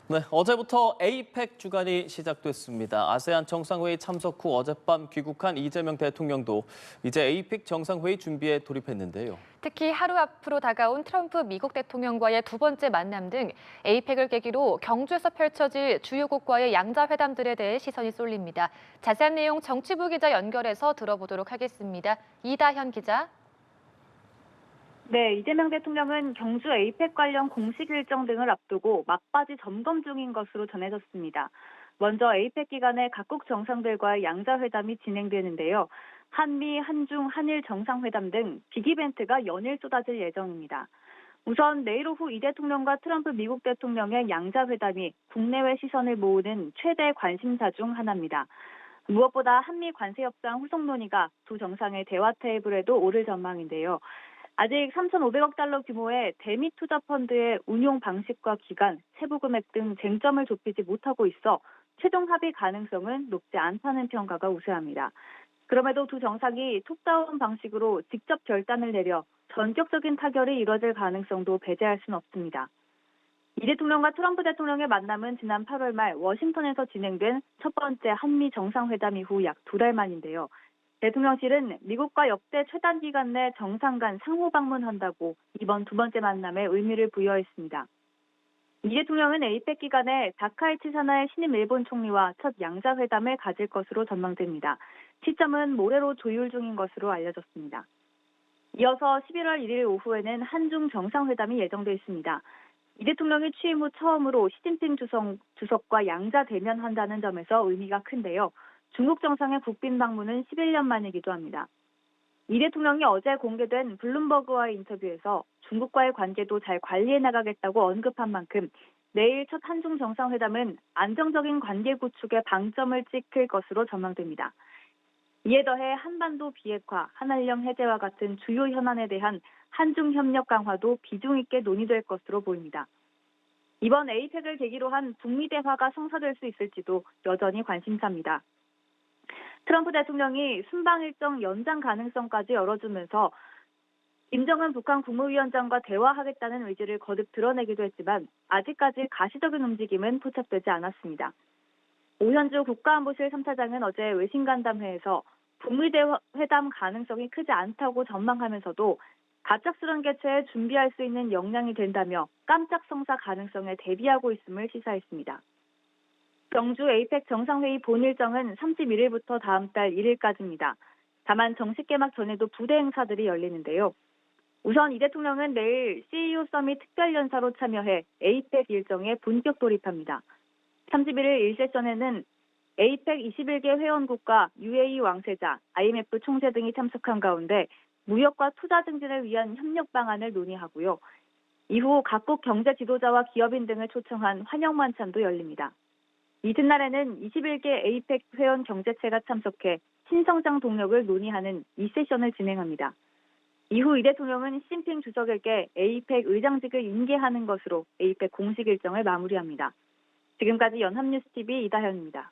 네, 어제부터 에이펙 주간이 시작됐습니다. 아세안 정상회의 참석 후 어젯밤 귀국한 이재명 대통령도 이제 에이펙 정상회의 준비에 돌입했는데요. 특히 하루 앞으로 다가온 트럼프 미국 대통령과의 두 번째 만남 등 에이펙을 계기로 경주에서 펼쳐질 주요국과의 양자회담들에 대해 시선이 쏠립니다. 자세한 내용 정치부 기자 연결해서 들어보도록 하겠습니다. 이다현 기자. 네, 이재명 대통령은 경주 에이펙 관련 공식 일정 등을 앞두고 막바지 점검 중인 것으로 전해졌습니다. 먼저 에이펙 기간에 각국 정상들과의 양자회담이 진행되는데요. 한미, 한중, 한일 정상회담 등 빅이벤트가 연일 쏟아질 예정입니다. 우선 내일 오후 이 대통령과 트럼프 미국 대통령의 양자회담이 국내외 시선을 모으는 최대 관심사 중 하나입니다. 무엇보다 한미 관세 협상 후속 논의가 두 정상의 대화 테이블에도 오를 전망인데요. 아직 3,500억 달러 규모의 대미 투자 펀드의 운용 방식과 기간, 세부 금액 등 쟁점을 좁히지 못하고 있어 최종 합의 가능성은 높지 않다는 평가가 우세합니다. 그럼에도 두 정상이 톱다운 방식으로 직접 결단을 내려 전격적인 타결이 이뤄질 가능성도 배제할 수는 없습니다. 이 대통령과 트럼프 대통령의 만남은 지난 8월 말 워싱턴에서 진행된 첫 번째 한미 정상회담 이후 약 두 달 만인데요. 대통령실은 미국과 역대 최단 기간 내 정상 간 상호 방문한다고 이번 두 번째 만남에 의미를 부여했습니다. 이 대통령은 에이펙 기간에 다카이치 사나의 신임 일본 총리와 첫 양자회담을 가질 것으로 전망됩니다. 시점은 모레로 조율 중인 것으로 알려졌습니다. 이어서 11월 1일 오후에는 한중 정상회담이 예정돼 있습니다. 이 대통령이 취임 후 처음으로 시진핑 주석과 양자 대면한다는 점에서 의미가 큰데요. 중국 정상의 국빈 방문은 11년 만이기도 합니다. 이 대통령이 어제 공개된 블룸버그와의 인터뷰에서 중국과의 관계도 잘 관리해 나가겠다고 언급한 만큼 내일 첫 한중 정상회담은 안정적인 관계 구축에 방점을 찍힐 것으로 전망됩니다. 이에 더해 한반도 비핵화, 한한령 해제와 같은 주요 현안에 대한 한중 협력 강화도 비중 있게 논의될 것으로 보입니다. 이번 에이펙을 계기로 한 북미 대화가 성사될 수 있을지도 여전히 관심사입니다. 트럼프 대통령이 순방 일정 연장 가능성까지 열어주면서 김정은 북한 국무위원장과 대화하겠다는 의지를 거듭 드러내기도 했지만 아직까지 가시적인 움직임은 포착되지 않았습니다. 오현주 국가안보실 3차장은 어제 외신간담회에서 북미 회담 가능성이 크지 않다고 전망하면서도 갑작스런 개최에 준비할 수 있는 역량이 된다며 깜짝 성사 가능성에 대비하고 있음을 시사했습니다. 경주 에이펙 정상회의 본 일정은 31일부터 다음 달 1일까지입니다. 다만 정식 개막 전에도 부대 행사들이 열리는데요. 우선 이 대통령은 내일 CEO 서밋 특별연사로 참여해 에이펙 일정에 본격 돌입합니다. 31일 1세션에는 에이펙 21개 회원국과 UAE 왕세자, IMF 총재 등이 참석한 가운데 무역과 투자 증진을 위한 협력 방안을 논의하고요. 이후 각국 경제 지도자와 기업인 등을 초청한 환영 만찬도 열립니다. 이튿날에는 21개 에이펙 회원 경제체가 참석해 신성장 동력을 논의하는 2세션을 진행합니다. 이후 이 대통령은 시진핑 주석에게 에이펙 의장직을 인계하는 것으로 에이펙 공식 일정을 마무리합니다. 지금까지 연합뉴스TV 이다현입니다.